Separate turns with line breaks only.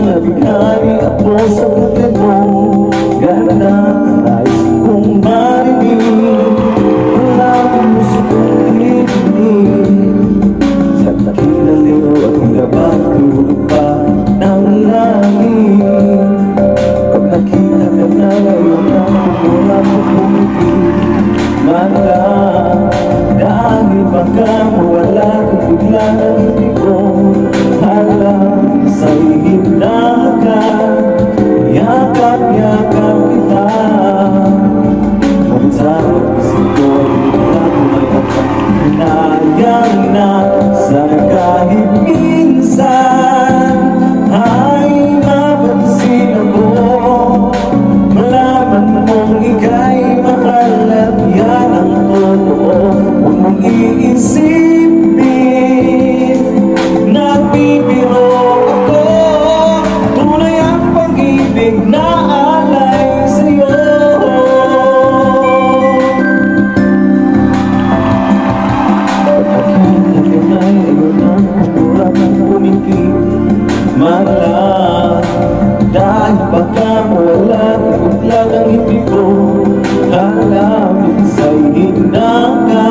Nabigay ako sa kapit mo, ganda nais kong marinig. Wala akong gusto kong ipinig. Sa takip na liyo at hingabang tulog pa ng langit. Pag nakita ka na ngayon ako wala mo pumipig. Manda, dahil baka mawala kung bigla na hindi ko alam sa ihina ka, yakap-yakap kita. Ngunit sa pag-isip ko, wala ko may hinayang na sana kahit minsan ay mapansin ako. Malaman mong ika'y mahal at yan ang totoo. Huwag mong iisipin nagbibiro ako. Tunay ang pag-ibig na alay sa'yo. Pagkakita ka na'y ayaw na kurang pumikit. Mahal, dahil baka mawala biglang ang hindi ko alam. Sa'y hinaka